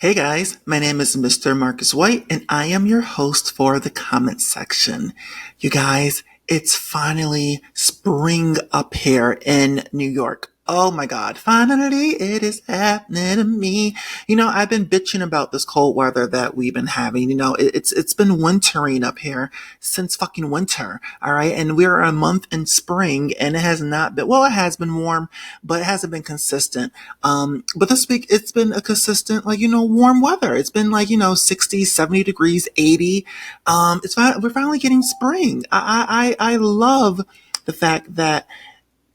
Hey guys, my name is Mr. Marcus White and I am your host for the comment section. You guys, it's finally spring up here in New York. Oh my God, finally it is happening to me. I've been bitching about this cold weather that we've been having. It's been wintering up here since fucking winter. All right. And we're a month in spring and it has not been, well, it has been warm, but it hasn't been consistent. But this week it's been a consistent, warm weather. It's been 60, 70 degrees, 80. We're finally getting spring. I love the fact that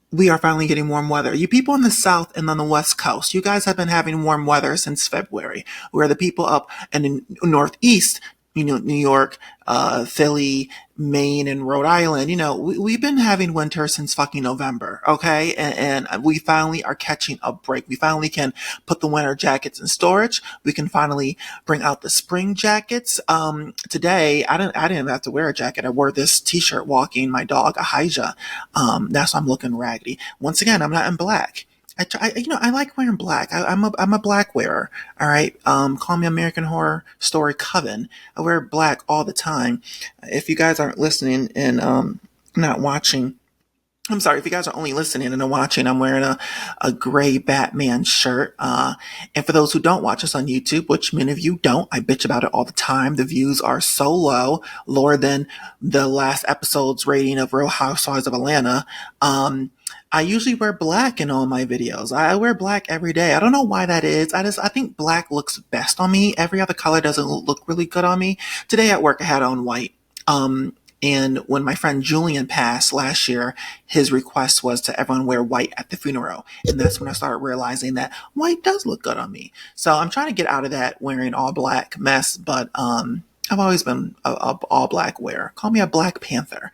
we are finally getting warm weather. You people in the South and on the West Coast, you guys have been having warm weather since February, where the people up in the Northeast, New York, Philly, Maine, and Rhode Island, we've been having winter since fucking November, okay? And we finally are catching a break. We finally can put the winter jackets in storage. We can finally bring out the spring jackets. Today, I didn't even have to wear a jacket. I wore this t-shirt walking my dog, Ahijah. That's why I'm looking raggedy. Once again, I'm not in black. I like wearing black. I'm a black wearer. All right. Call me American Horror Story Coven. I wear black all the time. If you guys aren't listening and, not watching, I'm sorry, if you guys are only listening and not watching, I'm wearing a gray Batman shirt. And for those who don't watch us on YouTube, which many of you don't, I bitch about it all the time. The views are so low, lower than the last episode's rating of Real Housewives of Atlanta. I usually wear black in all my videos. I wear black every day. I don't know why that is. I think black looks best on me. Every other color doesn't look really good on me. Today at work, I had on white. And when my friend Julian passed last year, his request was to everyone wear white at the funeral. And that's when I started realizing that white does look good on me. So I'm trying to get out of that wearing all black mess, but, I've always been a all black wearer. Call me a Black Panther.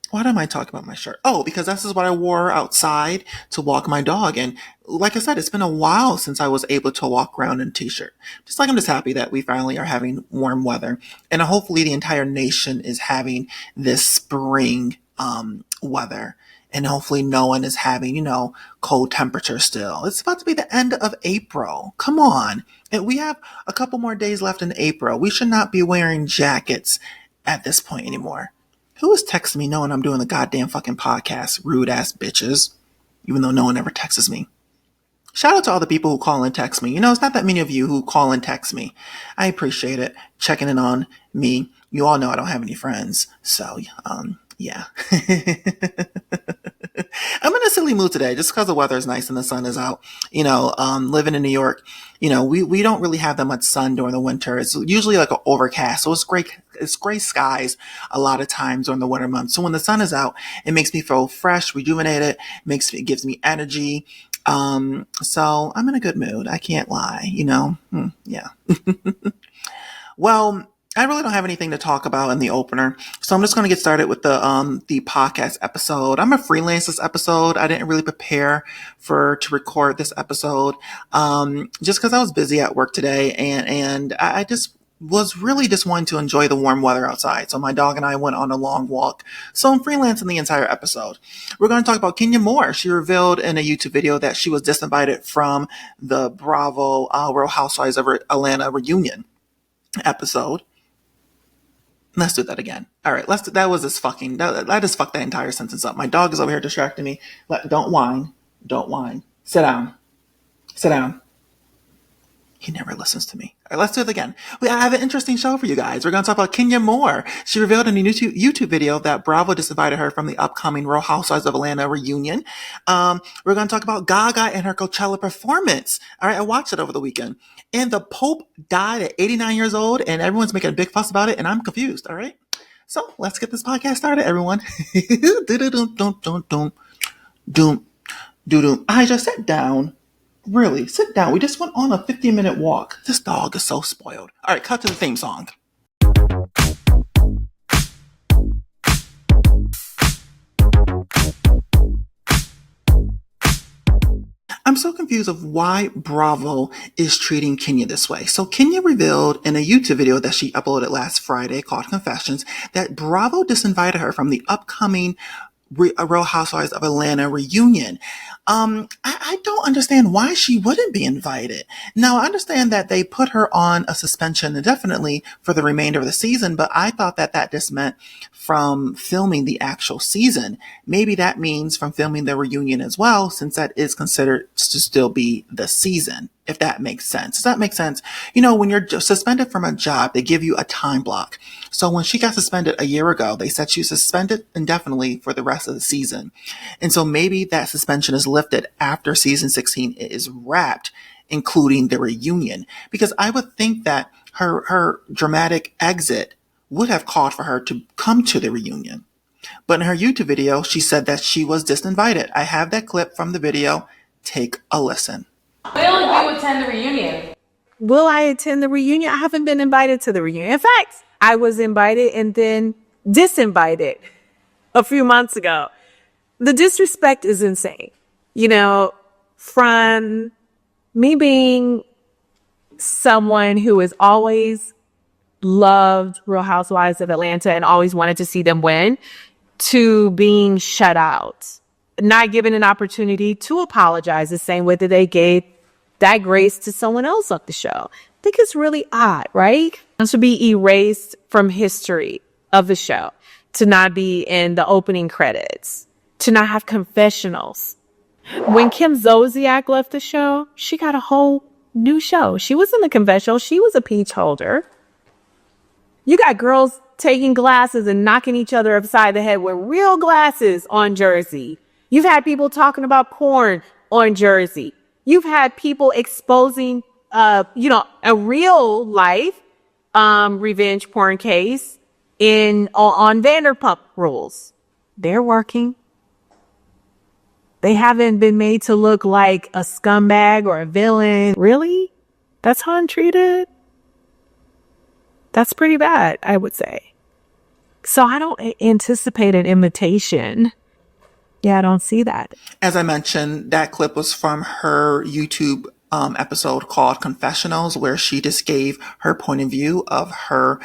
Why am I talking about my shirt? Oh, because this is what I wore outside to walk my dog. And like I said, it's been a while since I was able to walk around in a t-shirt. I'm just happy that we finally are having warm weather. And hopefully the entire nation is having this spring weather. And hopefully no one is having, cold temperature still. It's about to be the end of April. Come on. And we have a couple more days left in April. We should not be wearing jackets at this point anymore. Who is texting me knowing I'm doing the goddamn fucking podcast? Rude ass bitches. Even though no one ever texts me. Shout out to all the people who call and text me. It's not that many of you who call and text me. I appreciate it. Checking in on me. You all know I don't have any friends. So, yeah. I'm in a silly mood today just because the weather is nice and the sun is out. Living in New York, we don't really have that much sun during the winter. It's usually like an overcast. So it's gray skies a lot of times during the winter months. So when the sun is out, it makes me feel fresh, rejuvenated, it gives me energy. So I'm in a good mood. I can't lie, yeah. Well, I really don't have anything to talk about in the opener, so I'm just going to get started with the podcast episode. I'm a freelance this episode. I didn't really prepare to record this episode, just because I was busy at work today, and I just was really just wanting to enjoy the warm weather outside. So my dog and I went on a long walk. So I'm freelancing the entire episode. We're going to talk about Kenya Moore. She revealed in a YouTube video that she was disinvited from the Bravo Real Housewives of Atlanta reunion episode. Let's do that again. All right, that was this fucking, I just fucked that entire sentence up. My dog is over here distracting me. Don't whine. Don't whine. Sit down. Sit down. He never listens to me. All right, let's do it again. I have an interesting show for you guys. We're going to talk about Kenya Moore. She revealed in a YouTube video that Bravo disinvited her from the upcoming Real Housewives of Atlanta reunion. We're going to talk about Gaga and her Coachella performance. All right, I watched it over the weekend. And the Pope died at 89 years old, and everyone's making a big fuss about it, and I'm confused, all right? So let's get this podcast started, everyone. I just sat down. Really, sit down. We just went on a 15-minute walk. This dog is so spoiled. All right, cut to the theme song. I'm so confused of why Bravo is treating Kenya this way. So Kenya revealed in a YouTube video that she uploaded last Friday called Confessions that Bravo disinvited her from the upcoming Real Housewives of Atlanta reunion. I don't understand why she wouldn't be invited. Now, I understand that they put her on a suspension indefinitely for the remainder of the season, but I thought that that just meant from filming the actual season. Maybe that means from filming the reunion as well, since that is considered to still be the season, if that makes sense. Does that make sense? You know, when you're suspended from a job, they give you a time block. So when she got suspended a year ago, they said she was suspended indefinitely for the rest of the season. And so maybe that suspension is lifted after season 16 is wrapped, including the reunion. Because I would think that her dramatic exit would have called for her to come to the reunion. But in her YouTube video, she said that she was disinvited. I have that clip from the video. Take a listen. Will you attend the reunion? Will I attend the reunion? I haven't been invited to the reunion. In fact, I was invited and then disinvited a few months ago. The disrespect is insane. You know, from me being someone who has always loved Real Housewives of Atlanta and always wanted to see them win, to being shut out, not given an opportunity to apologize the same way that they gave that grace to someone else on the show. I think it's really odd, right? To be erased from history of the show, to not be in the opening credits, to not have confessionals. When Kim Zolciak left the show, she got a whole new show. She was in the confessional. She was a peach holder. You got girls taking glasses and knocking each other upside the head with real glasses on Jersey. You've had people talking about porn on Jersey. You've had people exposing, a real life revenge porn case on Vanderpump Rules. They're working. They haven't been made to look like a scumbag or a villain. Really? That's how I'm treated? That's pretty bad, I would say. So I don't anticipate an invitation. Yeah, I don't see that. As I mentioned, that clip was from her YouTube episode called Confessionals, where she just gave her point of view of her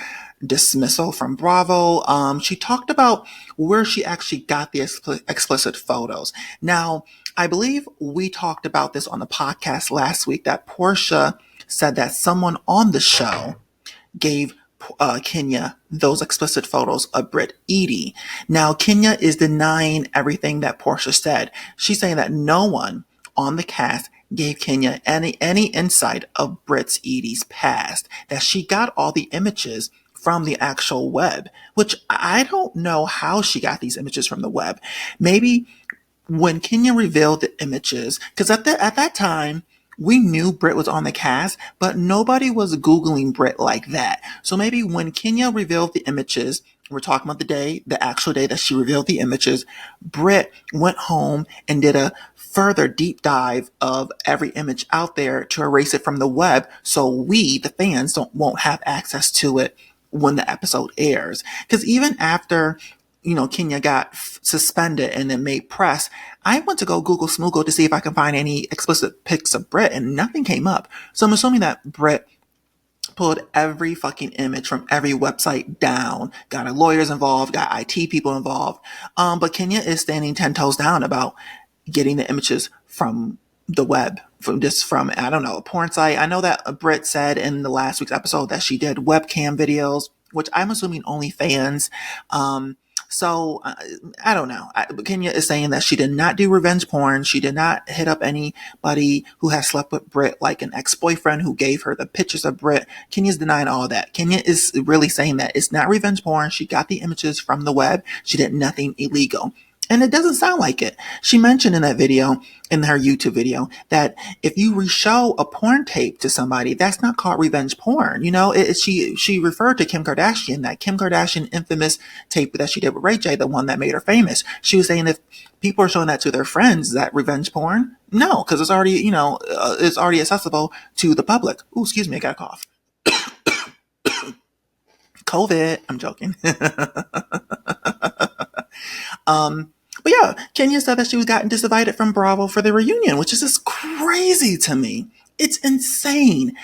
dismissal from Bravo. She talked about where she actually got the explicit photos. Now, I believe we talked about this on the podcast last week, that Portia said that someone on the show gave Kenya those explicit photos of Brit Eady. Now, Kenya is denying everything that Portia said. She's saying that no one on the cast gave Kenya any insight of Brit Eady's past, that she got all the images from the actual web, which I don't know how she got these images from the web. Maybe when Kenya revealed the images, because at that time, we knew Brit was on the cast, but nobody was Googling Brit like that. So maybe when Kenya revealed the images, we're talking about the actual day that she revealed the images, Brit went home and did a further deep dive of every image out there to erase it from the web, so we, the fans, won't have access to it when the episode airs. Because even after Kenya got suspended and then made press, I went to go Google Smoogle to see if I can find any explicit pics of Brit, and nothing came up. So I'm assuming that Brit pulled every fucking image from every website down, got her lawyers involved, got IT people involved. But Kenya is standing 10 toes down about getting the images from the web, from I don't know, a porn site. I know that Brit said in the last week's episode that she did webcam videos, which I'm assuming OnlyFans. So I don't know. Kenya is saying that she did not do revenge porn. She did not hit up anybody who has slept with Brit, like an ex-boyfriend who gave her the pictures of Brit. Kenya's denying all that. Kenya is really saying that it's not revenge porn. She got the images from the web. She did nothing illegal. And it doesn't sound like it. She mentioned in that video, in her YouTube video, that if you reshow a porn tape to somebody, that's not called revenge porn. She referred to Kim Kardashian, that Kim Kardashian infamous tape that she did with Ray J, the one that made her famous. She was saying if people are showing that to their friends, is that revenge porn? No, because it's already, it's already accessible to the public. Ooh, excuse me, I got a cough. COVID. I'm joking. But yeah, Kenya said that she was gotten disinvited from Bravo for the reunion, which is just crazy to me. It's insane.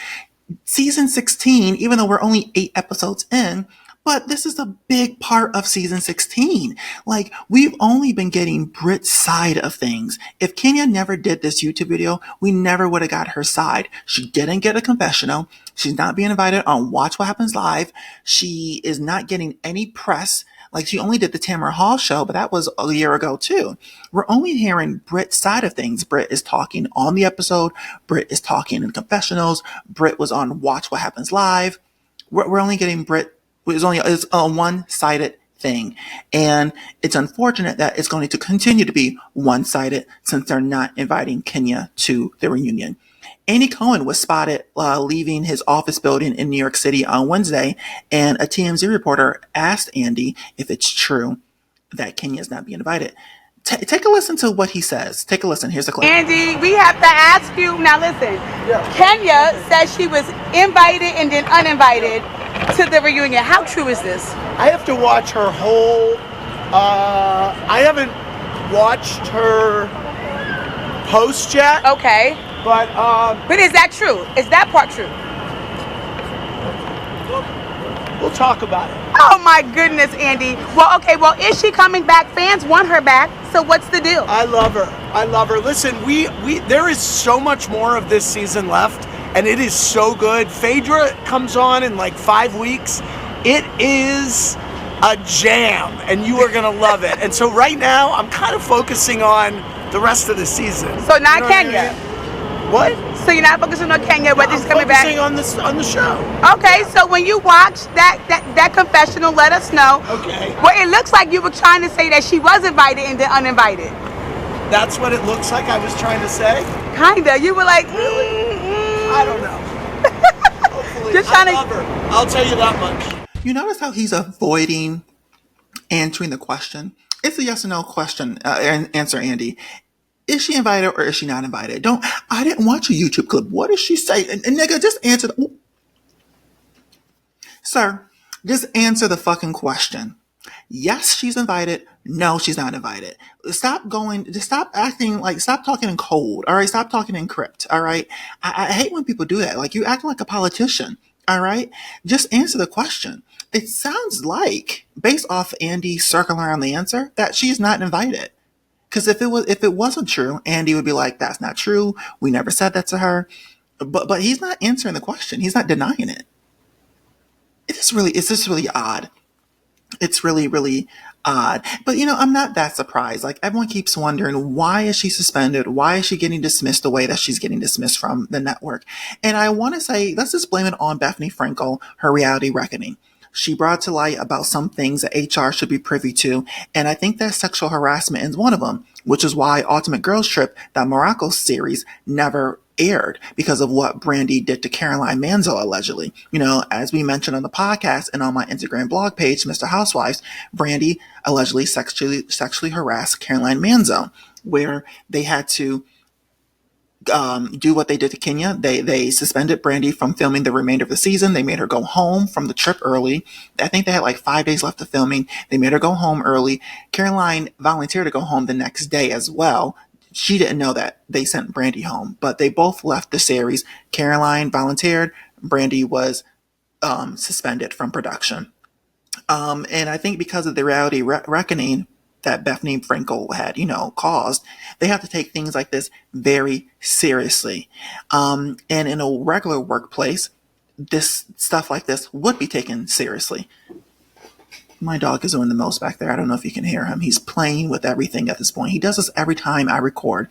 Season 16, even though we're only 8 episodes in, But this is a big part of season 16. Like, we've only been getting Brit's side of things. If Kenya never did this YouTube video, we never would have got her side. She didn't get a confessional. She's not being invited on Watch What Happens Live. She is not getting any press. Like, she only did the Tamara Hall show, but that was a year ago too. We're only hearing Brit's side of things. Brit is talking on the episode. Brit is talking in confessionals. Brit was on Watch What Happens Live. We're only getting Brit. It's a one-sided thing. And it's unfortunate that it's going to continue to be one-sided since they're not inviting Kenya to the reunion. Andy Cohen was spotted leaving his office building in New York City on Wednesday, and a TMZ reporter asked Andy if it's true that Kenya is not being invited. Take a listen to what he says. Take a listen. Here's the clip. Andy, we have to ask you, now listen, Kenya says she was invited and then uninvited to the reunion. How true is this? I have to watch her whole, I haven't watched her post yet. Okay. But is that true? Is that part true? we'll talk about it. Oh my goodness, Andy. Well, is she coming back? Fans want her back, so what's the deal? I love her. Listen, there is so much more of this season left, and it is so good. Phaedra comes on in like 5 weeks. It is a jam, and you are gonna love it. And so right now, I'm kind of focusing on the rest of the season. So not Kenya. What? So you're not focusing on Kenya, but she's coming back. I'm focusing on the show. Okay, so when you watch that confessional, let us know. Okay. Well, it looks like you were trying to say that she was invited and then uninvited. That's what it looks like I was trying to say? Kinda. You were like, I don't know. Hopefully, Just trying I love her. I'll tell you that much. You notice how he's avoiding answering the question? It's a yes or no question. Answer, Andy. Is she invited or is she not invited? I didn't watch a YouTube clip. What does she say? And nigga, just answer. Sir, just answer the fucking question. Yes, she's invited. No, she's not invited. Stop talking in code. All right. Stop talking in crypt. All right. I hate when people do that. Like, you acting like a politician. All right. Just answer the question. It sounds like, based off Andy circling around the answer, that she's not invited. Because if it wasn't true, Andy would be like, "That's not true. We never said that to her." But he's not answering the question. He's not denying it. It's just really odd. It's really, really odd. But I'm not that surprised. Like, everyone keeps wondering, why is she suspended? Why is she getting dismissed the way that she's getting dismissed from the network? And I want to say, let's just blame it on Bethany Frankel, her reality reckoning. She brought to light about some things that HR should be privy to, and I think that sexual harassment is one of them, which is why Ultimate Girls Trip, that Morocco series, never aired because of what Brandy did to Caroline Manzo, allegedly. As we mentioned on the podcast and on my Instagram blog page, Mr. Housewives, Brandy allegedly sexually harassed Caroline Manzo, where they had to do what they did to Kenya. They suspended Brandy from filming the remainder of the season. They made her go home from the trip early. I think they had like 5 days left of filming. They made her go home early. Caroline volunteered to go home the next day as well. She didn't know that they sent Brandy home, but they both left the series. Caroline volunteered. Brandy was suspended from production. And I think because of the reality reckoning that Bethany Frankel had, caused, they have to take things like this very seriously. And in a regular workplace, this stuff like this would be taken seriously. My dog is doing the most back there. I don't know if you can hear him. He's playing with everything at this point. He does this every time I record.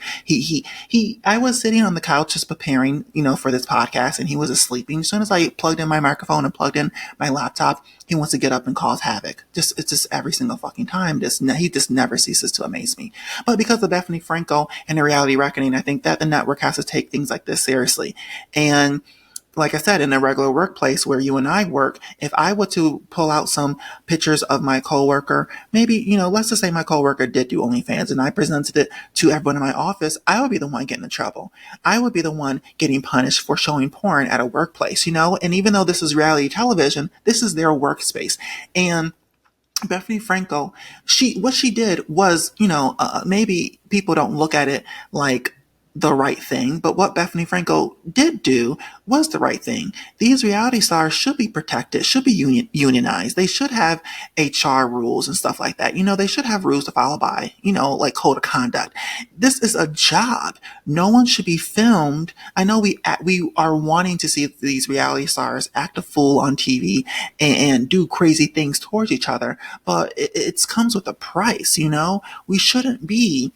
I was sitting on the couch just preparing, for this podcast, and he was asleep. And as soon as I plugged in my microphone and plugged in my laptop, he wants to get up and cause havoc. It's just every single fucking time. He just never ceases to amaze me. But because of Bethany Frankel and the reality reckoning, I think that the network has to take things like this seriously. And like I said, in a regular workplace where you and I work, if I were to pull out some pictures of my coworker, maybe, let's just say my coworker did do OnlyFans and I presented it to everyone in my office, I would be the one getting in trouble. I would be the one getting punished for showing porn at a workplace, and even though this is reality television, this is their workspace. And Bethany Frankel, what she did was, maybe people don't look at it like the right thing, but what Bethany Frankel did do was the right thing. These reality stars should be protected, should be unionized. They should have HR rules and stuff like that. They should have rules to follow by, like code of conduct. This is a job. No one should be filmed. I know we are wanting to see these reality stars act a fool on TV and do crazy things towards each other, but it comes with a price, We shouldn't be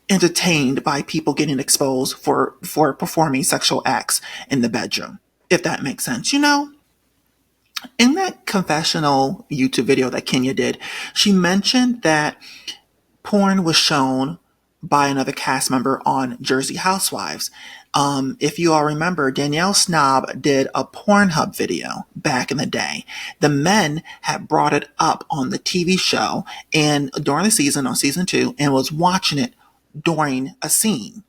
entertained by people getting exposed for performing sexual acts in the bedroom, if that makes sense. In that confessional YouTube video that Kenya did, she mentioned that porn was shown by another cast member on Jersey Housewives. If you all remember, Danielle Snob did a Pornhub video back in the day. The men had brought it up on the TV show and during the season, on season 2, and was watching it during a scene.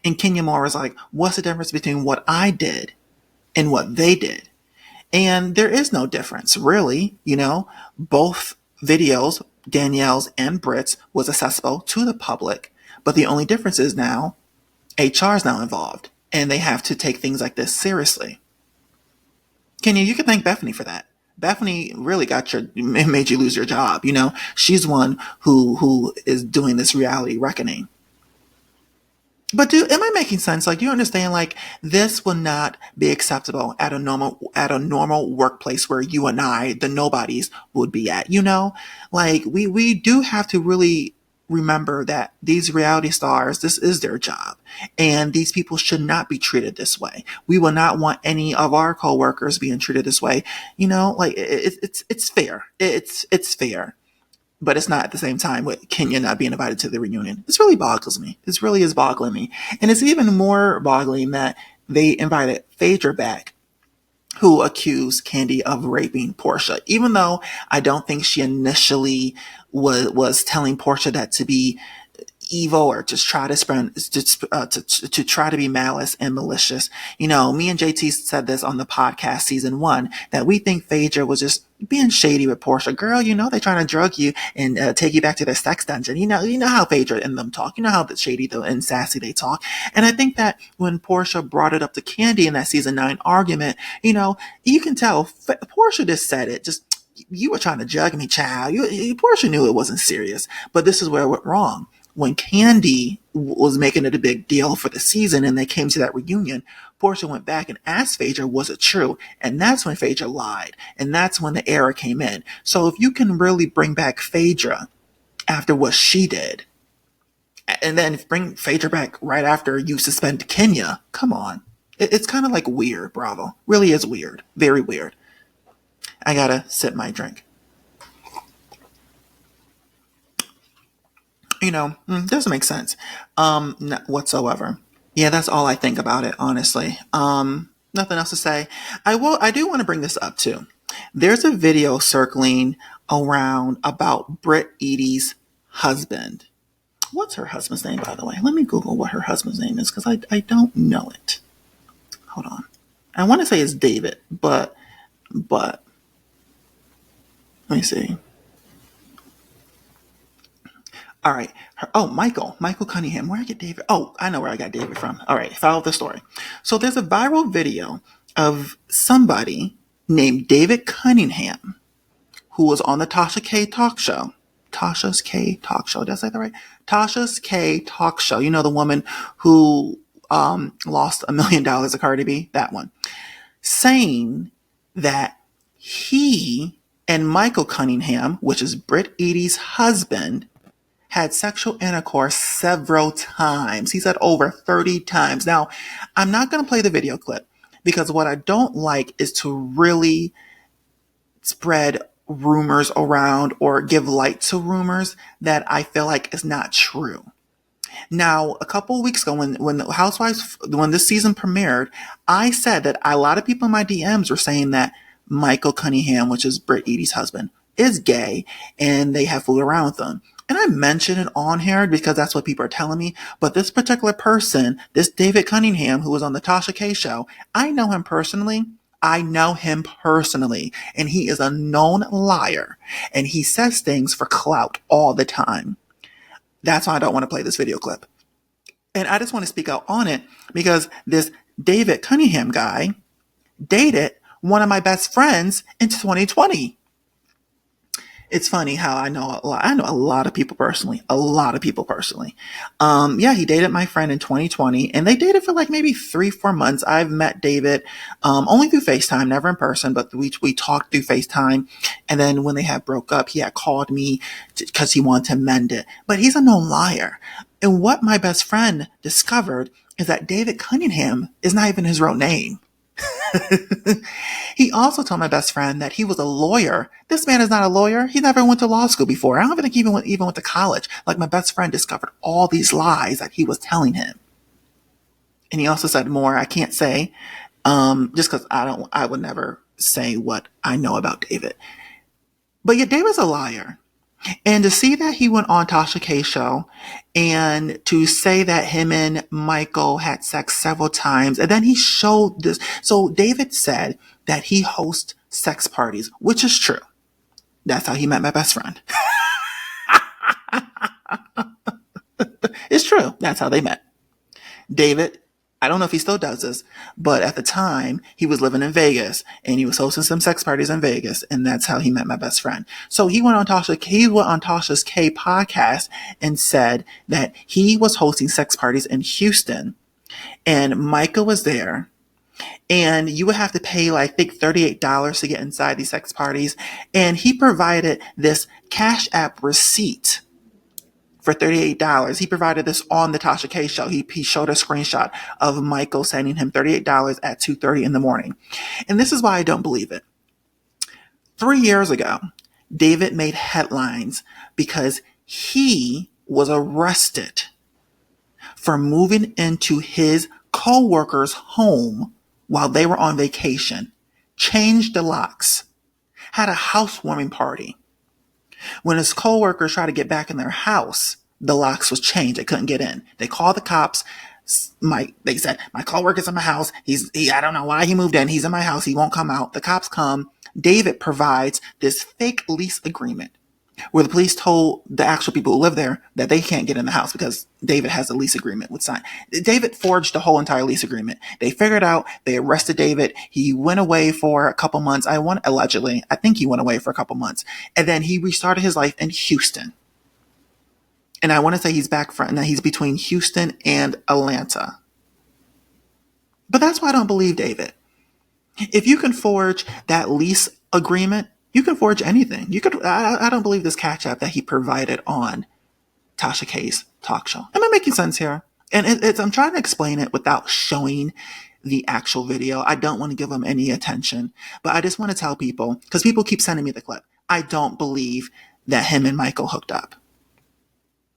And Kenya Moore was like, what's the difference between what I did and what they did? And there is no difference, really. Both videos, Danielle's and Brit's, was accessible to the public. But the only difference is now HR is now involved and they have to take things like this seriously. Kenya, you can thank Bethany for that. Bethany really made you lose your job. She's one who is doing this reality reckoning. But am I making sense? Like, you understand, like, this will not be acceptable at a normal workplace where you and I, the nobodies, would be at, Like, we do have to really remember that these reality stars, this is their job. And these people should not be treated this way. We will not want any of our coworkers being treated this way. Like, it's fair. It's fair. But it's not at the same time with Kenya not being invited to the reunion. This really boggles me. This really is boggling me. And it's even more boggling that they invited Phaedra back, who accused Kandi of raping Portia, even though I don't think she initially was telling Portia that to be evil or just try to spread to try to be malice and malicious. Me and JT said this on the podcast season 1 that we think Phaedra was just being shady with Portia. Girl, they're trying to drug you and take you back to their sex dungeon. You know how Phaedra and them talk. You know how shady and sassy they talk. And I think that when Portia brought it up to Kandi in that season 9 argument, you can tell Portia just said it. Just, you were trying to jug me, child. Portia knew it wasn't serious, but this is where it went wrong. When Kandi was making it a big deal for the season and they came to that reunion, Portia went back and asked Phaedra, was it true? And that's when Phaedra lied. And that's when the error came in. So if you can really bring back Phaedra after what she did, and then bring Phaedra back right after you suspend Kenya, come on. It's kind of like weird, Bravo. Really is weird. Very weird. I gotta sip my drink. Doesn't make sense whatsoever. Yeah, that's all I think about it, honestly. Nothing else to say. I do want to bring this up too. There's a video circling around about Brit Eady's husband. What's her husband's name, by the way? Let me Google what her husband's name is because I don't know it. Hold on. I want to say it's David, but let me see. All right. Michael Cunningham. Where I get David? Oh, I know where I got David from. All right. Follow the story. So there's a viral video of somebody named David Cunningham who was on the Tasha K talk show. Tasha's K talk show. Did I say that right? Tasha's K talk show. The woman who lost $1 million to Cardi B? That one. Saying that he and Michael Cunningham, which is Brit Eady's husband, had sexual intercourse several times. He said over 30 times. Now, I'm not going to play the video clip because what I don't like is to really spread rumors around or give light to rumors that I feel like is not true. Now, a couple of weeks ago when the Housewives, when this season premiered, I said that a lot of people in my DMs were saying that Michael Cunningham, which is Brit Eady's husband, is gay and they have fooled around with him. And I mention it on here because that's what people are telling me. But this particular person, this David Cunningham, who was on the Tasha K show, I know him personally. And he is a known liar. And he says things for clout all the time. That's why I don't want to play this video clip. And I just want to speak out on it because this David Cunningham guy dated one of my best friends in 2020. It's funny how I know a lot of people personally. Yeah, he dated my friend in 2020 and they dated for like maybe 3-4 months. I've met David, only through FaceTime, never in person, but we talked through FaceTime. And then when they had broke up, he had called me because he wanted to mend it, but he's a known liar. And what my best friend discovered is that David Cunningham is not even his real name. He also told my best friend that he was a lawyer. This man is not a lawyer. He never went to law school before. I don't think he even went to college. Like, my best friend discovered all these lies that he was telling him. And he also said more I can't say, just because I would never say what I know about David. But yeah, David's a liar. And to see that he went on Tasha K's show and to say that him and Michael had sex several times, and then he showed this. So David said that he hosts sex parties, which is true. That's how he met my best friend. It's true. That's how they met. David, I don't know if he still does this, but at the time he was living in Vegas and he was hosting some sex parties in Vegas, and that's how he met my best friend. So he went on Tasha's K podcast and said that he was hosting sex parties in Houston and Micah was there. And you would have to pay, like, I think $38 to get inside these sex parties. And he provided this Cash App receipt for $38. He provided this on the Tasha K show. He showed a screenshot of Michael sending him $38 at 2:30 in the morning. And this is why I don't believe it. 3 years ago, David made headlines because he was arrested for moving into his co-worker's home while they were on vacation, changed the locks, had a housewarming party. When his co-workers tried to get back in their house, the locks was changed. They couldn't get in. They called the cops. They said, my co-worker's in my house. I don't know why he moved in. He's in my house. He won't come out. The cops come. David provides this fake lease agreement where the police told the actual people who live there that they can't get in the house because David has a lease agreement with signed. David forged the whole entire lease agreement. They figured out, they arrested David. He went away for a couple months. Allegedly, I think he went away for a couple months. And then he restarted his life in Houston. And I want to say he's back front, and he's between Houston and Atlanta. But that's why I don't believe David. If you can forge that lease agreement, you can forge anything. I don't believe this catch up that he provided on Tasha K's talk show. Am I making sense here? And I'm trying to explain it without showing the actual video. I don't want to give them any attention, but I just want to tell people, because people keep sending me the clip, I don't believe that him and Michael hooked up.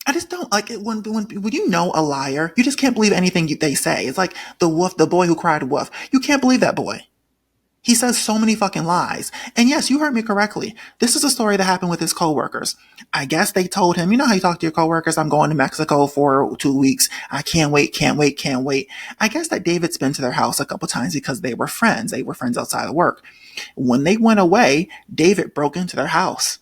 I just don't like it. When you know a liar, you just can't believe anything they say. It's like the boy who cried wolf. You can't believe that boy. He says so many fucking lies. And yes, you heard me correctly. This is a story that happened with his coworkers. I guess they told him, you know how you talk to your coworkers? I'm going to Mexico for 2 weeks. I can't wait. I guess that David's been to their house a couple times because they were friends. They were friends outside of work. When they went away, David broke into their house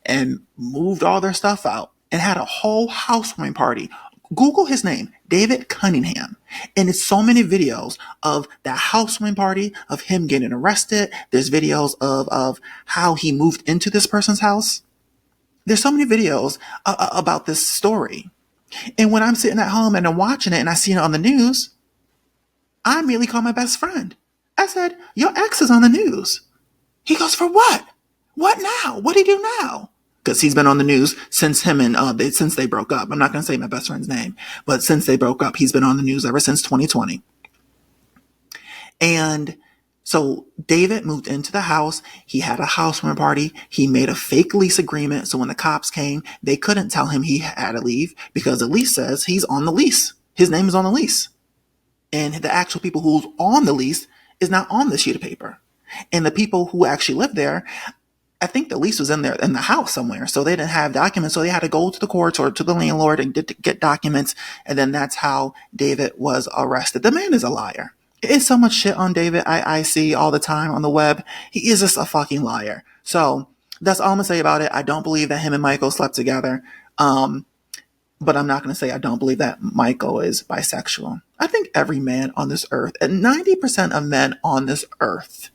and moved all their stuff out and had a whole housewarming party. Google his name, David Cunningham. And it's so many videos of that housewarming party, of him getting arrested. There's videos of how he moved into this person's house. There's so many videos about this story. And when I'm sitting at home and I'm watching it and I see it on the news, I immediately call my best friend. I said, your ex is on the news. He goes, for what? What now? What did he do now? Because he's been on the news since since they broke up. I'm not going to say my best friend's name, but since they broke up, he's been on the news ever since 2020. And so David moved into the house. He had a housewarming party. He made a fake lease agreement. So when the cops came, they couldn't tell him he had to leave because the lease says he's on the lease. His name is on the lease. And the actual people who's on the lease is not on the sheet of paper. And the people who actually live there, I think the lease was in the house somewhere. So they didn't have documents. So they had to go to the courts or to the landlord and get documents. And then that's how David was arrested. The man is a liar. It's so much shit on David I see all the time on the web. He is just a fucking liar. So that's all I'm going to say about it. I don't believe that him and Michael slept together. But But I'm not going to say I don't believe that Michael is bisexual. I think every man on this earth, and 90% of men on this earth,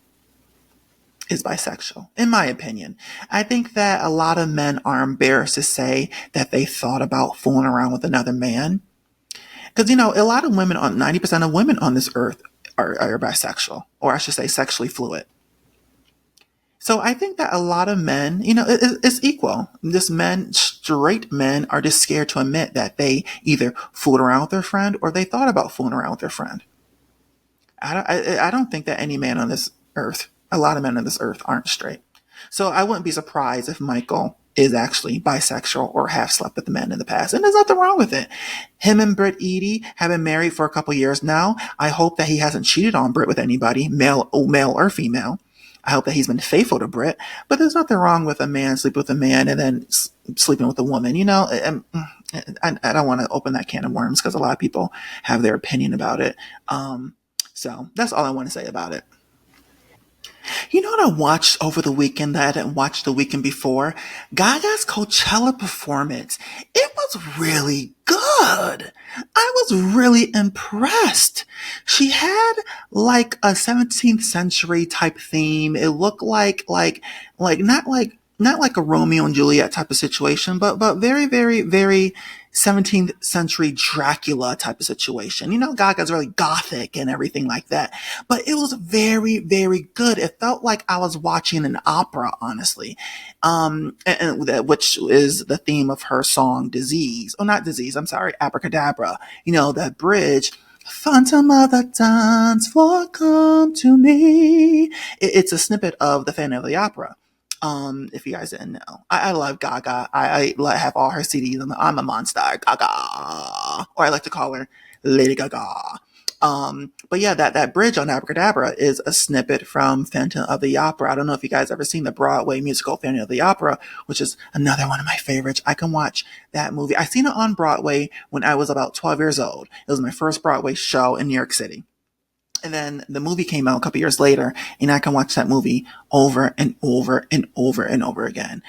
is bisexual, in my opinion. I think that a lot of men are embarrassed to say that they thought about fooling around with another man. Because, a lot of women, 90% of women on this earth are bisexual, or I should say sexually fluid. So I think that a lot of men, it's equal. Straight men are just scared to admit that they either fooled around with their friend or they thought about fooling around with their friend. I don't think that any man on this earth, a lot of men on this earth aren't straight. So I wouldn't be surprised if Michael is actually bisexual or have slept with men in the past. And there's nothing wrong with it. Him and Brit Eady have been married for a couple years now. I hope that he hasn't cheated on Brit with anybody, male or female. I hope that he's been faithful to Brit. But there's nothing wrong with a man sleeping with a man and then sleeping with a woman. I don't want to open that can of worms because a lot of people have their opinion about it. So that's all I want to say about it. You know what I watched over the weekend that I didn't watch the weekend before? Gaga's Coachella performance. It was really good. I was really impressed. She had like a 17th century type theme. It looked like not like a Romeo and Juliet type of situation, but very, very, very 17th century Dracula type of situation. Gaga's really gothic and everything like that. But it was very, very good. It felt like I was watching an opera, honestly. Which is the theme of her song Disease. Oh, not Disease, I'm sorry, Abracadabra. That bridge. Phantom of the dance floor, come to me. It's a snippet of the Phantom of the Opera. If you guys didn't know, I love Gaga. I have all her CDs. I'm a monster, Gaga, or I like to call her Lady Gaga. But yeah, that bridge on Abracadabra is a snippet from Phantom of the Opera. I don't know if you guys ever seen the Broadway musical Phantom of the Opera, which is another one of my favorites. I can watch that movie. I seen it on Broadway when I was about 12 years old. It was my first Broadway show in New York City. And then the movie came out a couple years later, and I can watch that movie over and over and over and over again.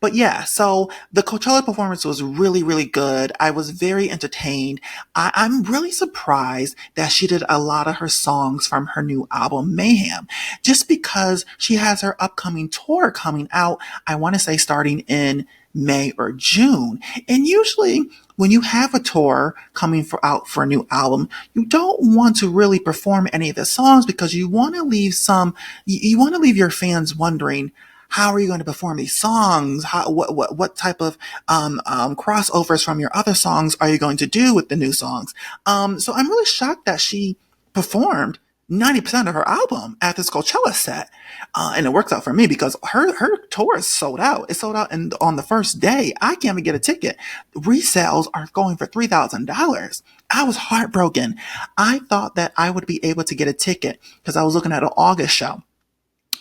But yeah, so the Coachella performance was really, really good. I was very entertained. I'm really surprised that she did a lot of her songs from her new album, Mayhem, just because she has her upcoming tour coming out, I want to say starting in May or June. And usually when you have a tour coming out for a new album, you don't want to really perform any of the songs because you want to leave your fans wondering, how are you going to perform these songs? What type of crossovers from your other songs are you going to do with the new songs? So I'm really shocked that she performed 90% of her album at this Coachella set. And it works out for me because her tour is sold out. It's sold out on the first day. I can't even get a ticket. Resales are going for $3,000. I was heartbroken. I thought that I would be able to get a ticket because I was looking at an August show.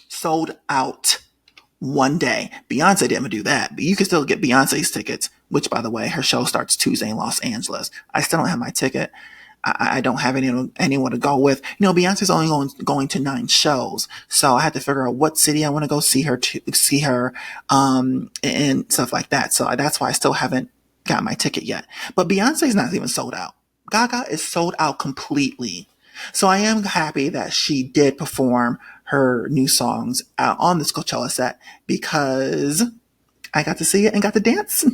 Sold out one day. Beyonce didn't do that, but you can still get Beyonce's tickets, which, by the way, her show starts Tuesday in Los Angeles. I still don't have my ticket. I don't have anyone to go with. Beyonce's only going to 9 shows. So I had to figure out what city I want to go see her, and stuff like that. So that's why I still haven't got my ticket yet. But Beyonce's not even sold out. Gaga is sold out completely. So I am happy that she did perform her new songs on this Coachella set because I got to see it and got to dance.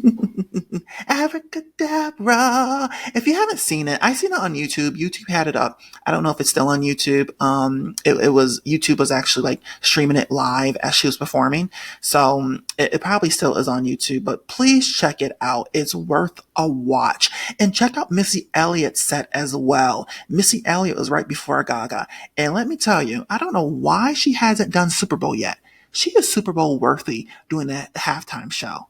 Abracadabra. If you haven't seen it, I seen it on YouTube. YouTube had it up. I don't know if it's still on YouTube. YouTube was actually like streaming it live as she was performing. So it probably still is on YouTube, but please check it out. It's worth a watch. And check out Missy Elliott's set as well. Missy Elliott was right before Gaga. And let me tell you, I don't know why she hasn't done Super Bowl yet. She is Super Bowl worthy doing that halftime show.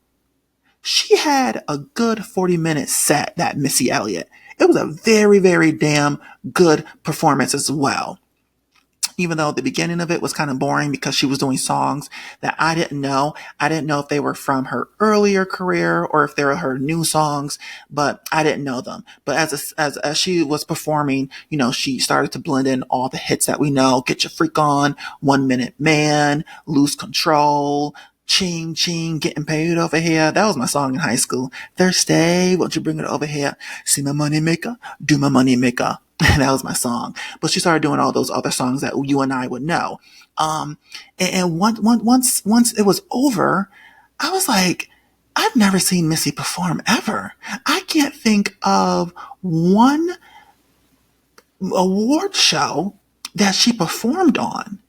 She had a good 40-minute set, that Missy Elliott. It was a very, very damn good performance as well. Even though the beginning of it was kind of boring because she was doing songs that I didn't know. I didn't know if they were from her earlier career or if they were her new songs, but I didn't know them. But as she was performing, she started to blend in all the hits that we know. Get Your Freak On, 1 Minute Man, Lose Control, Ching ching, getting paid over here. That was my song in high school. Thursday, won't you bring it over here? See my money maker, do my money maker. That was my song. But she started doing all those other songs that you and I would know. And once it was over, I was like, I've never seen Missy perform ever. I can't think of one award show that she performed on.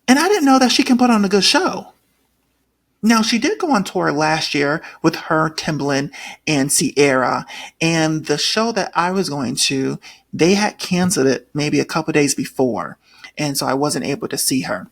And I didn't know that she can put on a good show. Now, she did go on tour last year with her, Timbaland, and Ciara. And the show that I was going to, they had canceled it maybe a couple days before. And so I wasn't able to see her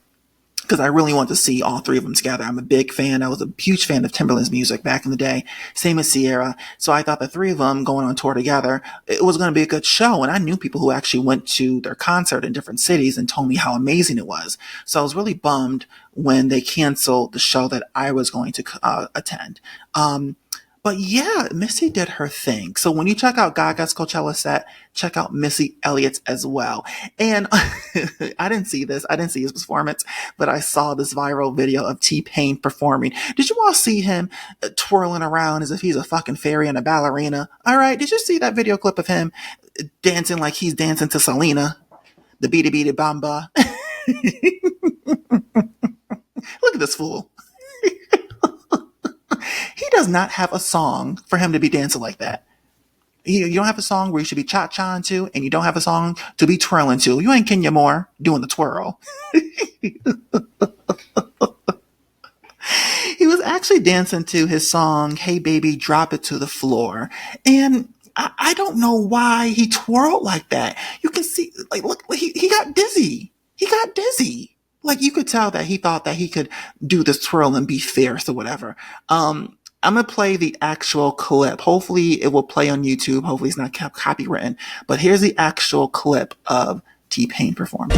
because I really want to see all three of them together. I'm a big fan. I was a huge fan of Timbaland's music back in the day. Same as Ciara. So I thought the three of them going on tour together, it was going to be a good show. And I knew people who actually went to their concert in different cities and told me how amazing it was. So I was really bummed when they canceled the show that I was going to attend. But yeah, Missy did her thing. So when you check out Gaga's Coachella set, check out Missy Elliott's as well. And I didn't see this. I didn't see his performance, but I saw this viral video of T-Pain performing. Did you all see him twirling around as if he's a fucking fairy and a ballerina? All right. Did you see that video clip of him dancing like he's dancing to Selena? The beady beady bamba. Look at this fool. He does not have a song for him to be dancing like that. You don't have a song where you should be cha-chaing to, and you don't have a song to be twirling to. You ain't Kenya Moore doing the twirl. He was actually dancing to his song, Hey Baby, Drop It to the Floor. And I don't know why he twirled like that. You can see, like, look, he got dizzy. He got dizzy. Like, you could tell that he thought that he could do this twirl and be fierce or whatever. I'm going to play the actual clip. Hopefully it will play on YouTube. Hopefully it's not copywritten. But here's the actual clip of T-Pain performing.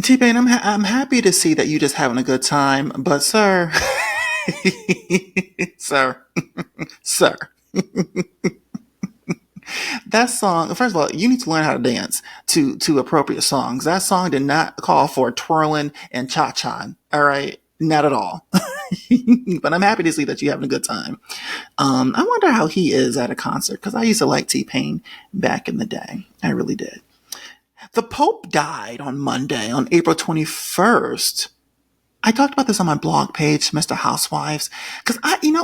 T-Pain, I'm happy to see that you just having a good time, but sir, sir, that song, first of all, you need to learn how to dance to appropriate songs. That song did not call for twirling and cha-cha. All right. Not at all. But I'm happy to see that you're having a good time. I wonder how he is at a concert because I used to like T-Pain back in the day. I really did. The Pope died on Monday, on April 21st. I talked about this on my blog page, Mr. Housewives, because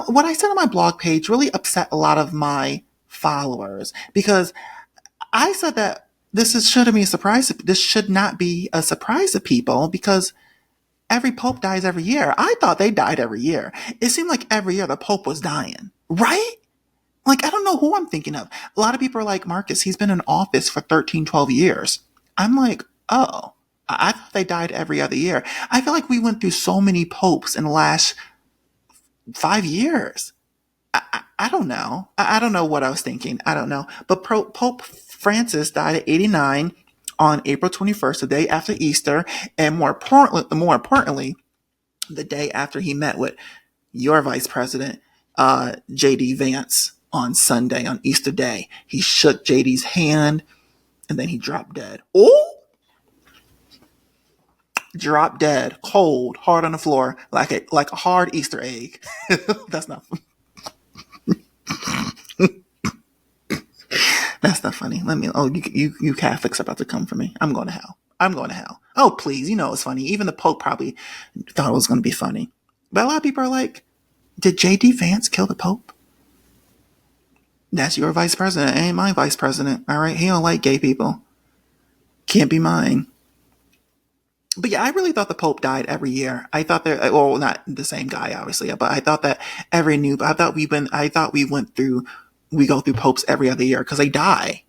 what I said on my blog page really upset a lot of my followers because I said that shouldn't be a surprise. This should not be a surprise to people because every Pope dies every year. I thought they died every year. It seemed like every year the Pope was dying, right? Like, I don't know who I'm thinking of. A lot of people are like, Marcus, he's been in office for 13, 12 years. I'm like, oh, I thought they died every other year. I feel like we went through so many popes in the last 5 years. I don't know. I don't know what I was thinking. I don't know. But Pope Francis died at 89 on April 21st, the day after Easter. And more importantly, the day after he met with your vice president, J.D. Vance, on Sunday, on Easter Day. He shook JD's hand and then he dropped dead. Oh! Dropped dead, cold, hard on the floor, like a hard Easter egg. That's not funny. That's not funny. You Catholics are about to come for me. I'm going to hell. I'm going to hell. Oh, please. You know it's funny. Even the Pope probably thought it was going to be funny. But a lot of people are like, did J.D. Vance kill the Pope? That's your vice president. Ain't my vice president. All right. He don't like gay people. Can't be mine. But yeah, I really thought the Pope died every year. I thought well, not the same guy, obviously, but I thought that we go through popes every other year because they die.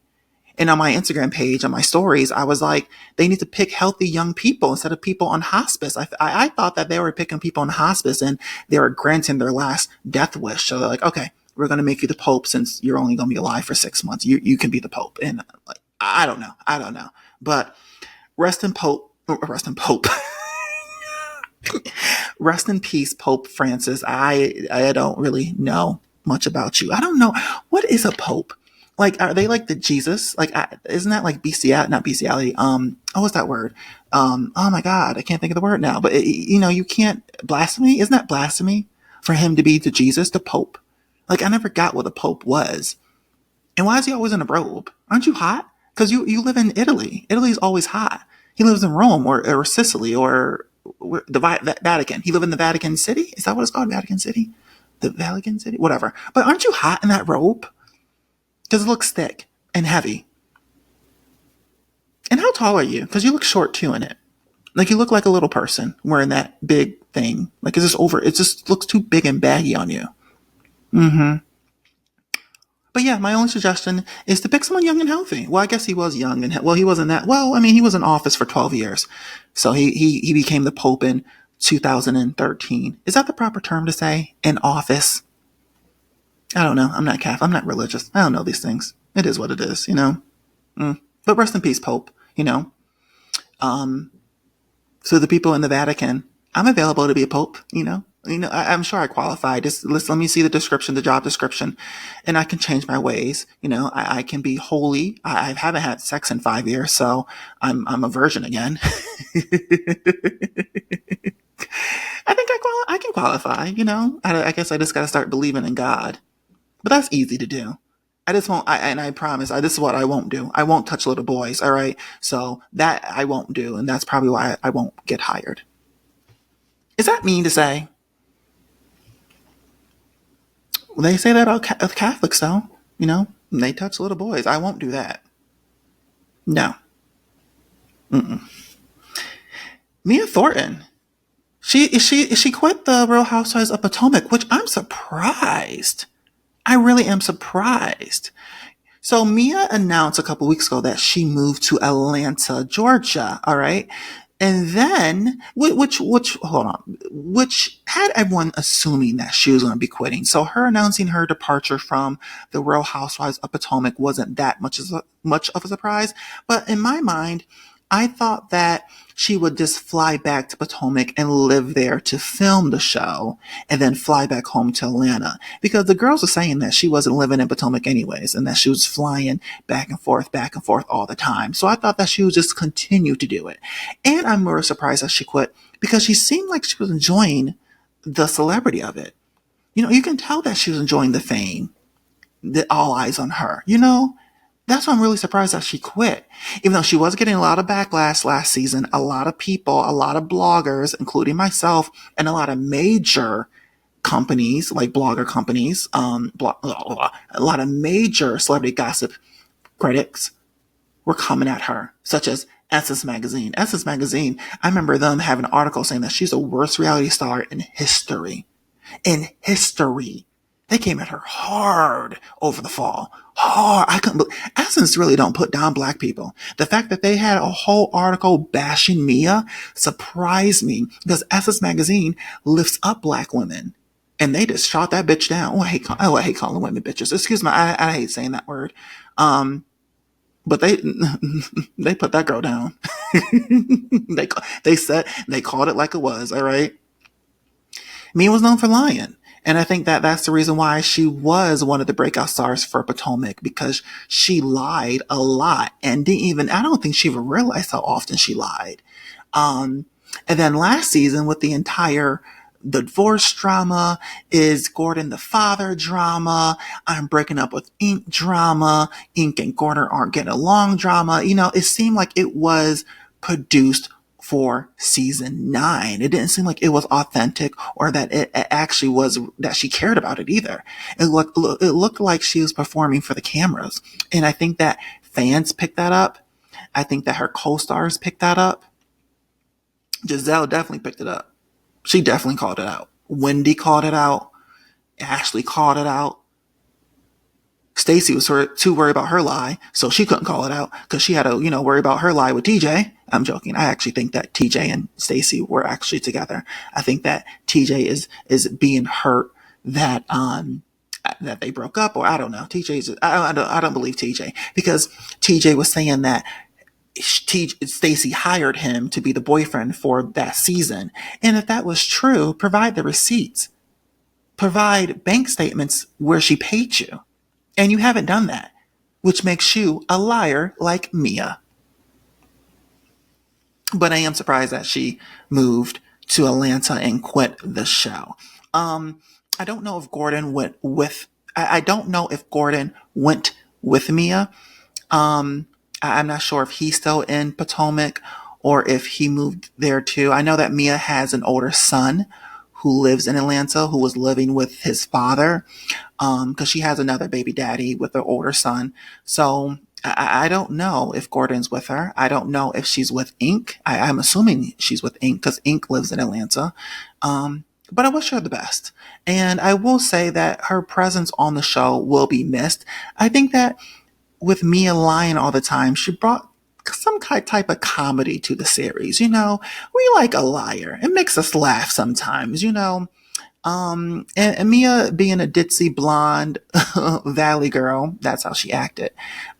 And on my Instagram page, on my stories, I was like, they need to pick healthy young people instead of people on hospice. I thought that they were picking people on hospice and they were granting their last death wish. So they're like, okay, we're going to make you the Pope since you're only going to be alive for 6 months. You can be the Pope. And like, I don't know. I don't know. But rest in Pope. Rest in Pope. Rest in peace, Pope Francis. I don't really know much about you. I don't know. What is a pope? Like, are they like the Jesus? Like, isn't that like bestiality? Not bestiality. What's that word? Oh my God, I can't think of the word now. But you can't blasphemy. Isn't that blasphemy for him to be the Jesus, the Pope? Like, I never got what a Pope was. And why is he always in a robe? Aren't you hot? Because you live in Italy. Italy's always hot. He lives in Rome or Sicily or the Vatican. He lives in the Vatican City. Is that what it's called? Vatican City? The Vatican City? Whatever. But aren't you hot in that robe? Because it looks thick and heavy. And how tall are you? Because you look short too in it. Like you look like a little person wearing that big thing. Like is this over? It just looks too big and baggy on you. Mm-hmm. But yeah, my only suggestion is to pick someone young and healthy. Well, I guess he was young and he wasn't that. Well, I mean, he was in office for 12 years, so he became the Pope in 2013. Is that the proper term to say? In office? I don't know. I'm not Catholic. I'm not religious. I don't know these things. It is what it is, But rest in peace, Pope. So the people in the Vatican, I'm available to be a Pope. I'm sure I qualify. Just let me see the description, the job description, and I can change my ways. I can be holy. I haven't had sex in 5 years, so I'm a virgin again. I think I can qualify. I guess I just got to start believing in God, but that's easy to do. I just won't. And I promise, this is what I won't do. I won't touch little boys. All right, so that I won't do, and that's probably why I won't get hired. Is that mean to say? They say that about Catholics, though. They touch little boys. I won't do that. No. Mm-mm. Mia Thornton. She quit the Real Housewives of Potomac, which I'm surprised. I really am surprised. So Mia announced a couple weeks ago that she moved to Atlanta, Georgia. All right. And then, which had everyone assuming that she was going to be quitting. So her announcing her departure from the Real Housewives of Potomac wasn't that much of a surprise. But in my mind, I thought that she would just fly back to Potomac and live there to film the show and then fly back home to Atlanta, because the girls were saying that she wasn't living in Potomac anyways and that she was flying back and forth all the time. So I thought that she would just continue to do it. And I'm more surprised that she quit because she seemed like she was enjoying the celebrity of it. You can tell that she was enjoying the fame, the all eyes on her, That's why I'm really surprised that she quit. Even though she was getting a lot of backlash last season, a lot of people, a lot of bloggers, including myself, and a lot of major companies, like blogger companies, a lot of major celebrity gossip critics were coming at her, such as Essence Magazine. Essence Magazine, I remember them having an article saying that she's the worst reality star in history. In history. They came at her hard over the fall. Hard. I couldn't believe. Essence really don't put down black people. The fact that they had a whole article bashing Mia surprised me, because Essence Magazine lifts up black women. And they just shot that bitch down. I hate calling women bitches. Excuse me. I hate saying that word. But they put that girl down. they called it like it was. All right. Mia was known for lying. And I think that that's the reason why she was one of the breakout stars for Potomac, because she lied a lot and I don't think she even realized how often she lied. And then last season with the divorce drama, is Gordon the father drama, I'm breaking up with Ink drama, Ink and Gordon aren't getting along drama. It seemed like it was produced for season 9. It didn't seem like it was authentic, or that it actually was, that she cared about it either. It looked like she was performing for the cameras. And I think that fans picked that up. I think that her co-stars picked that up. Giselle definitely picked it up. She definitely called it out. Wendy called it out. Ashley called it out. Stacey was too worried about her lie, so she couldn't call it out because she had to, worry about her lie with TJ. I'm joking. I actually think that TJ and Stacey were actually together. I think that TJ is being hurt that that they broke up, or I don't know. I don't believe TJ, because TJ was saying that Stacy hired him to be the boyfriend for that season. And if that was true, provide the receipts, provide bank statements where she paid you. And you haven't done that, which makes you a liar like Mia. But I am surprised that she moved to Atlanta and quit the show. I don't know if Gordon went with. I don't know if Gordon went with Mia. I'm not sure if he's still in Potomac or if he moved there too. I know that Mia has an older son who lives in Atlanta, who was living with his father, because she has another baby daddy with her older son. So I don't know if Gordon's with her. I don't know if she's with Ink. I'm assuming she's with Ink because Ink lives in Atlanta. But I wish her the best. And I will say that her presence on the show will be missed. I think that with Mia lying all the time, she brought some type of comedy to the series. You know, we like a liar. It makes us laugh sometimes, you know. And Mia being a ditzy blonde valley girl, that's how she acted,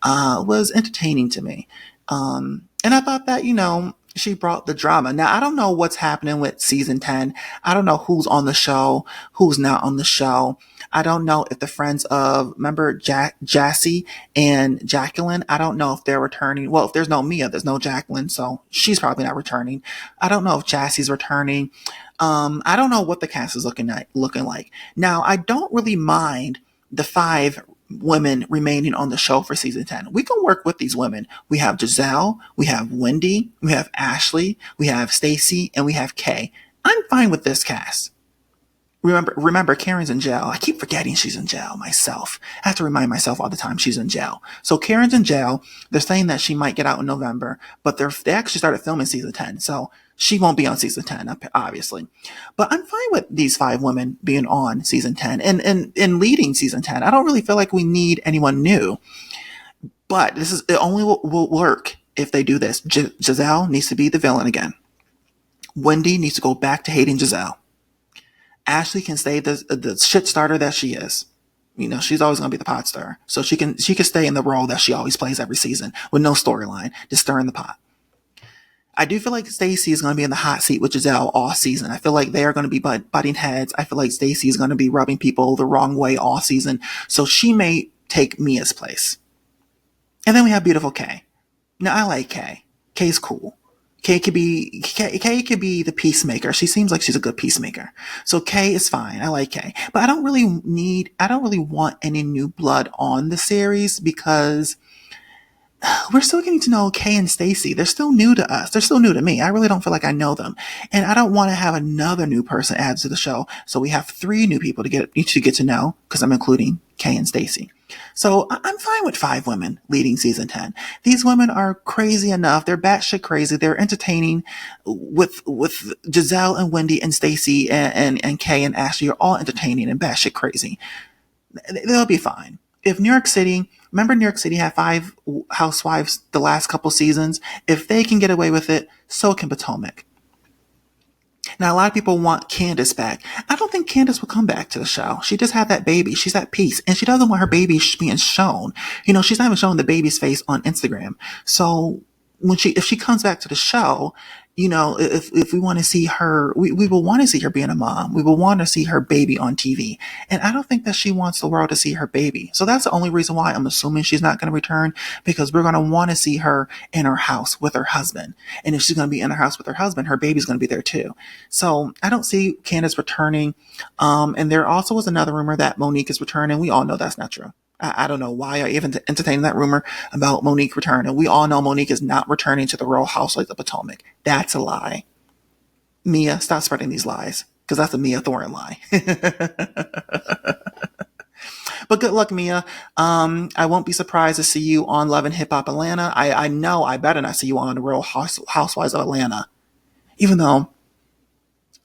was entertaining to me. And I thought that, you know, she brought the drama. Now, I don't know what's happening with season 10. I don't know who's on the show, who's not on the show. I don't know if the friends of, remember Jassy and Jacqueline? I don't know if they're returning. Well, if there's no Mia, there's no Jacqueline, so she's probably not returning. I don't know if Jassy's returning. I don't know what the cast is looking like. Now, I don't really mind the 5 women remaining on the show for season 10. We can work with these women. We have Giselle, we have Wendy, we have Ashley, we have Stacy, and we have Kay. I'm fine with this cast. Remember, Karen's in jail. I keep forgetting she's in jail myself. I have to remind myself all the time she's in jail. So Karen's in jail. They're saying that she might get out in November, but they actually started filming season 10. So she won't be on season 10, obviously. But I'm fine with these 5 women being on season 10 and leading season 10. I don't really feel like we need anyone new. But it only will work if they do this. Giselle needs to be the villain again. Wendy needs to go back to hating Giselle. Ashley can stay the shit starter that she is. You know, she's always going to be the pot stirrer. So she can stay in the role that she always plays every season with no storyline, just stirring the pot. I do feel like Stacy is going to be in the hot seat with Giselle all season. I feel like they are going to be butting heads. I feel like Stacy is going to be rubbing people the wrong way all season. So she may take Mia's place. And then we have beautiful Kay. Now, I like Kay. Kay's cool. Kay could be the peacemaker. She seems like she's a good peacemaker. So Kay is fine. I like Kay. But I don't really want any new blood on the series because we're still getting to know Kay and Stacy. They're still new to us. They're still new to me. I really don't feel like I know them. And I don't want to have another new person added to the show. So we have 3 new people to get to know because I'm including Kay and Stacy. So I'm fine with 5 women leading season 10. These women are crazy enough. They're batshit crazy. They're entertaining with Giselle and Wendy and Stacy and Kay and Ashley are all entertaining and batshit crazy. They'll be fine. If remember New York City had 5 housewives the last couple seasons? If they can get away with it, so can Potomac. Now, a lot of people want Candace back. I don't think Candace will come back to the show. She just had that baby. She's at peace. And she doesn't want her baby being shown. You know, she's not even showing the baby's face on Instagram. So if she comes back to the show, you know, if we want to see her, we will want to see her being a mom. We will want to see her baby on TV. And I don't think that she wants the world to see her baby. So that's the only reason why I'm assuming she's not going to return, because we're going to want to see her in her house with her husband. And if she's going to be in her house with her husband, her baby's going to be there too. So I don't see Candace returning. And there also was another rumor that Monique is returning. We all know that's not true. I don't know why I even entertained that rumor about Monique returning. We all know Monique is not returning to the Real Housewives of Potomac. That's a lie. Mia, stop spreading these lies, because that's a Mia Thorne lie. But good luck, Mia. I won't be surprised to see you on Love and Hip Hop Atlanta. I know I better not see you on the Real Housewives of Atlanta. Even though,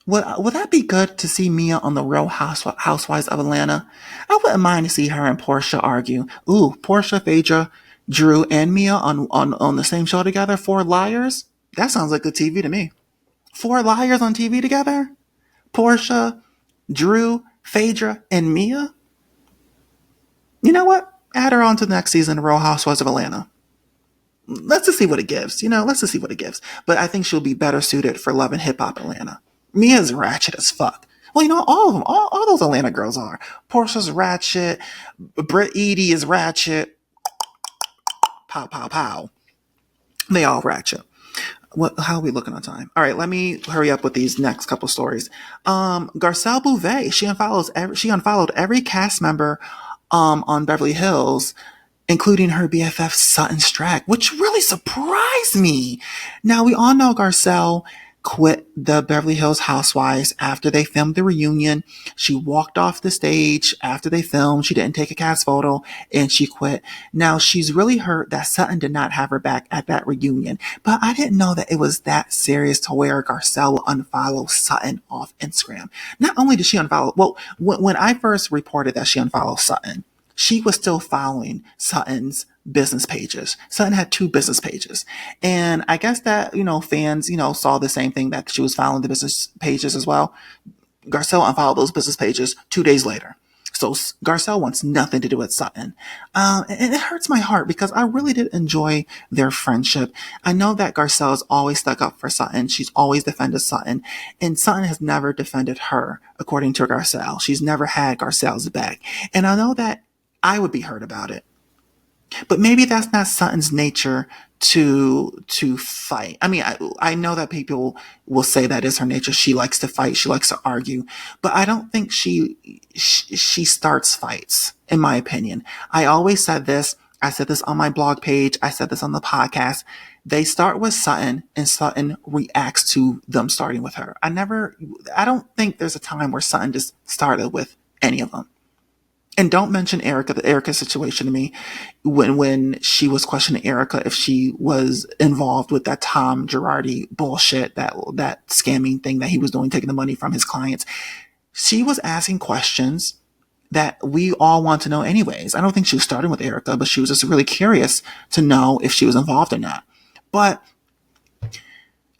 would that be good to see Mia on the Real Housewives of Atlanta? I wouldn't mind to see her and Portia argue. Ooh, Portia, Phaedra, Drew, and Mia on the same show together. 4 liars? That sounds like good TV to me. 4 liars on TV together? Portia, Drew, Phaedra, and Mia? You know what? Add her on to the next season of Real Housewives of Atlanta. Let's just see what it gives. Let's just see what it gives. But I think she'll be better suited for Love and Hip Hop Atlanta. Mia's ratchet as fuck. Well, all of them, all those Atlanta girls are. Portia's ratchet. Brit Eady is ratchet. Pow, pow, pow. They all ratchet. How are we looking on time? All right, let me hurry up with these next couple stories. Garcelle Beauvais, she unfollowed every cast member on Beverly Hills, including her BFF Sutton Strack, which really surprised me. Now, we all know Garcelle quit the Beverly Hills Housewives after they filmed the reunion. She walked off the stage after they filmed. She didn't take a cast photo and she quit. Now, she's really hurt that Sutton did not have her back at that reunion. But I didn't know that it was that serious to where Garcelle will unfollow Sutton off Instagram. Not only did she unfollow, well, when I first reported that she unfollowed Sutton, she was still following Sutton's business pages. Sutton had 2 business pages. And I guess that, fans, saw the same thing, that she was following the business pages as well. Garcelle unfollowed those business pages 2 days later. So Garcelle wants nothing to do with Sutton. And it hurts my heart because I really did enjoy their friendship. I know that Garcelle has always stuck up for Sutton. She's always defended Sutton. And Sutton has never defended her, according to Garcelle. She's never had Garcelle's back. And I know that I would be hurt about it. But maybe that's not Sutton's nature to fight. I mean, I know that people will say that is her nature. She likes to fight. She likes to argue. But I don't think she starts fights, in my opinion. I always said this. I said this on my blog page. I said this on the podcast. They start with Sutton and Sutton reacts to them starting with her. I don't think there's a time where Sutton just started with any of them. And don't mention Erica, the Erica situation to me, when she was questioning Erica if she was involved with that Tom Girardi bullshit, that scamming thing that he was doing, taking the money from his clients. She was asking questions that we all want to know anyways. I don't think she was starting with Erica, but she was just really curious to know if she was involved or not. But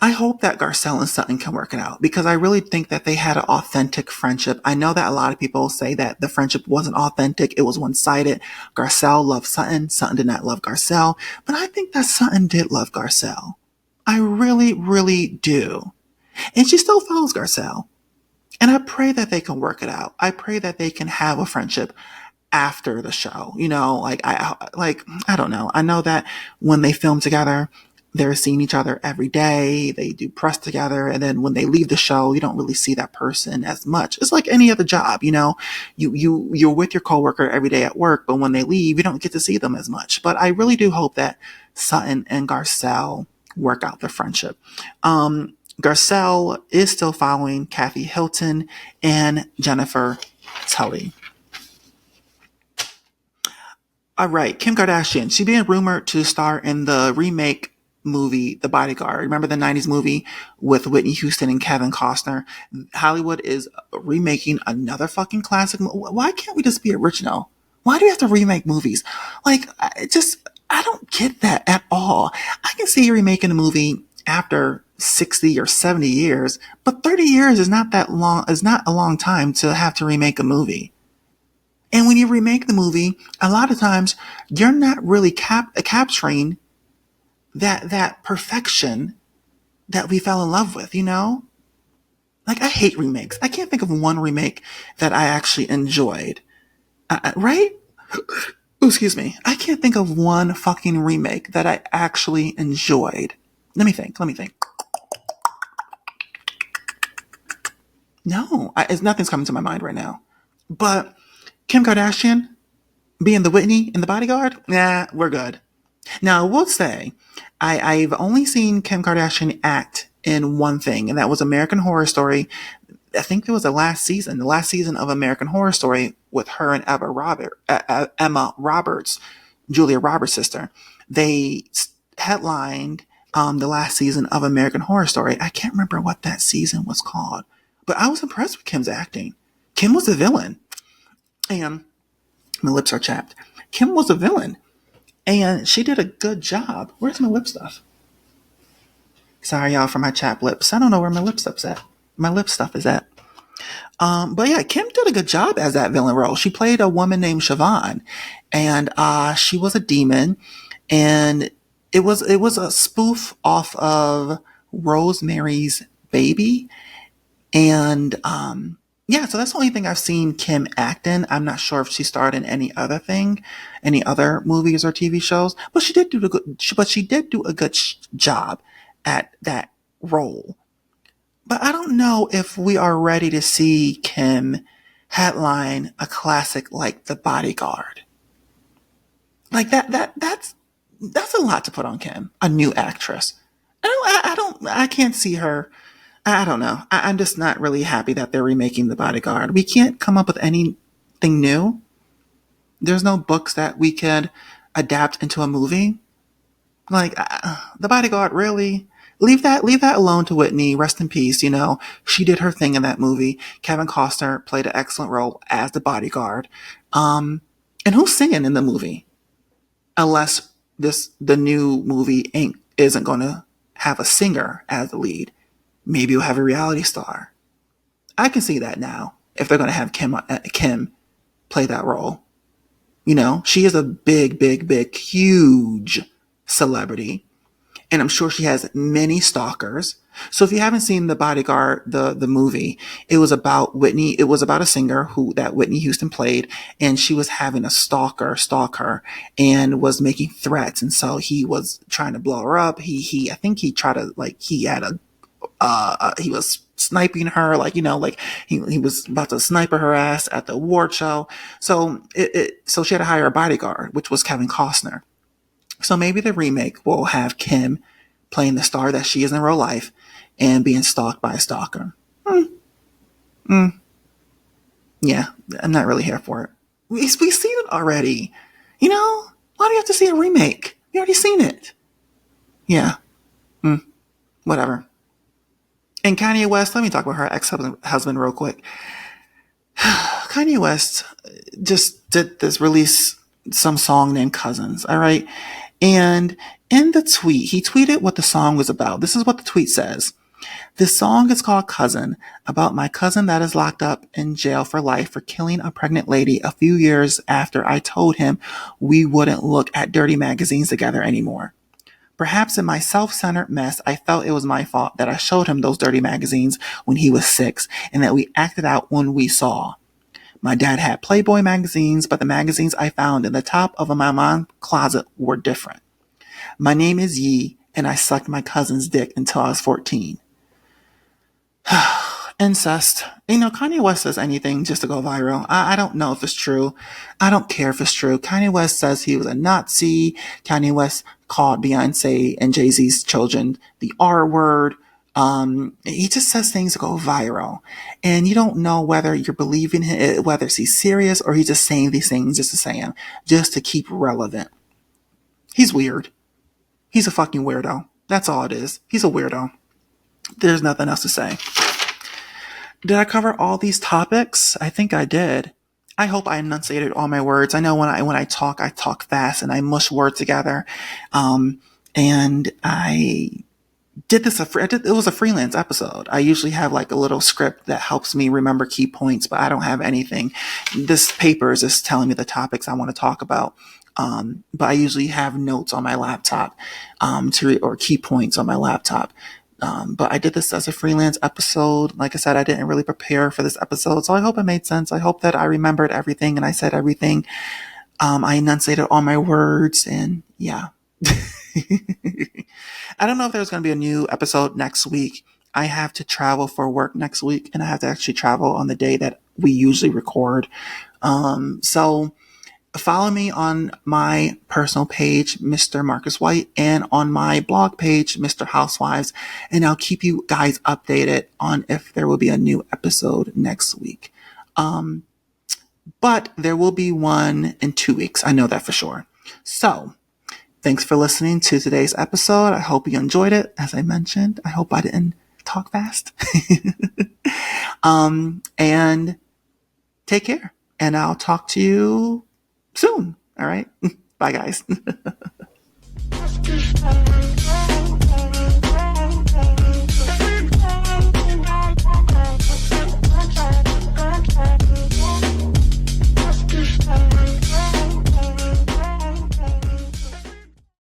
I hope that Garcelle and Sutton can work it out because I really think that they had an authentic friendship. I know that a lot of people say that the friendship wasn't authentic. It was one-sided. Garcelle loved Sutton. Sutton did not love Garcelle. But I think that Sutton did love Garcelle. I really, really do. And she still follows Garcelle. And I pray that they can work it out. I pray that they can have a friendship after the show. I don't know. I know that when they film together, they're seeing each other every day. They do press together. And then when they leave the show, you don't really see that person as much. It's like any other job, you're with your coworker every day at work, but when they leave, you don't get to see them as much. But I really do hope that Sutton and Garcelle work out their friendship. Garcelle is still following Kathy Hilton and Jennifer Tully. All right. Kim Kardashian. She's being rumored to star in the remake movie, The Bodyguard. Remember the 90s movie with Whitney Houston and Kevin Costner? Hollywood is remaking another fucking classic. Why can't we just be original? Why do we have to remake movies? I don't get that at all. I can see you remaking a movie after 60 or 70 years, but 30 years is not that long, is not a long time to have to remake a movie. And when you remake the movie, a lot of times you're not really capturing that perfection that we fell in love with, I hate remakes. I can't think of one remake that I actually enjoyed. Right? Excuse me. I can't think of one fucking remake that I actually enjoyed. Let me think. No, nothing's coming to my mind right now. But Kim Kardashian being the Whitney in The Bodyguard, nah, we're good. Now, I will say, I've only seen Kim Kardashian act in one thing, and that was American Horror Story. I think it was the last season of American Horror Story with her and Emma Roberts, Julia Roberts' sister. They headlined the last season of American Horror Story. I can't remember what that season was called, but I was impressed with Kim's acting. Kim was the villain, and my lips are chapped. Kim was a villain. And she did a good job. Where's my lip stuff? Sorry, y'all, for my chapped lips. I don't know where my lip stuff is at. But yeah, Kim did a good job as that villain role. She played a woman named Siobhan, and she was a demon, and it was a spoof off of Rosemary's Baby, and yeah, so that's the only thing I've seen Kim act in. I'm not sure if she starred in any other thing, any other movies or TV shows, but she did do a good job at that role. But I don't know if we are ready to see Kim headline a classic like The Bodyguard. Like that's a lot to put on Kim, a new actress. I can't see her. I don't know. I'm just not really happy that they're remaking The Bodyguard. We can't come up with anything new. There's no books that we could adapt into a movie. Like, The Bodyguard, really? Leave that alone to Whitney. Rest in peace. You know, she did her thing in that movie. Kevin Costner played an excellent role as the bodyguard. And who's singing in the movie? Unless the new movie isn't going to have a singer as the lead. Maybe you'll have a reality star. I can see that now if they're going to have Kim play that role. You know, she is a big, huge celebrity. And I'm sure she has many stalkers. So if you haven't seen The Bodyguard, the movie, it was about Whitney. It was about a singer that Whitney Houston played, and she was having a stalker stalk her and was making threats. And so he was trying to blow her up. I think he tried to, like, he was sniping her, like, you know, like he was about to snipe her ass at the award show. So so she had to hire a bodyguard, which was Kevin Costner. So maybe the remake will have Kim playing the star that she is in real life and being stalked by a stalker. Yeah, I'm not really here for it. We've seen it already. You know, why do you have to see a remake? You already seen it. Yeah. Whatever. And Kanye West, let me talk about her ex-husband real quick. Kanye West just did this release some song named Cousins, all right? And in the tweet, he tweeted what the song was about. This is what the tweet says. This song is called Cousin, about my cousin that is locked up in jail for life for killing a pregnant lady a few years after I told him we wouldn't look at dirty magazines together anymore. Perhaps in my self-centered mess, I felt it was my fault that I showed him those dirty magazines when he was 6 and that we acted out when we saw. My dad had Playboy magazines, but the magazines I found in the top of my mom's closet were different. My name is Yee, and I sucked my cousin's dick until I was 14. Incest. You know, Kanye West says anything just to go viral. I don't know if it's true. I don't care if it's true. Kanye West says he was a Nazi. Kanye West called Beyonce and Jay-Z's children the R word. He just says things that go viral, and you don't know whether you're believing him, whether he's serious or he's just saying these things just to say them, just to keep relevant. He's weird. He's a fucking weirdo. That's all it is. He's a weirdo. There's nothing else to say. Did I cover all these topics? I think I did. I hope I enunciated all my words. I know when I talk fast and I mush words together. And I did this. It was a freelance episode. I usually have like a little script that helps me remember key points, but I don't have anything. This paper is just telling me the topics I want to talk about. But I usually have notes on my laptop, or key points on my laptop. But I did this as a freelance episode. Like I said, I didn't really prepare for this episode, so I hope it made sense. I hope that I remembered everything and I said everything. I enunciated all my words, and yeah. I don't know if there's going to be a new episode next week. I have to travel for work next week, and I have to actually travel on the day that we usually record. So follow me on my personal page, Mr. Marcus White, and on my blog page, Mr. Housewives, and I'll keep you guys updated on if there will be a new episode next week. But there will be one in 2 weeks. I know that for sure. So thanks for listening to today's episode. I hope you enjoyed it. As I mentioned, I hope I didn't talk fast. And take care, and I'll talk to you soon. All right. Bye, guys.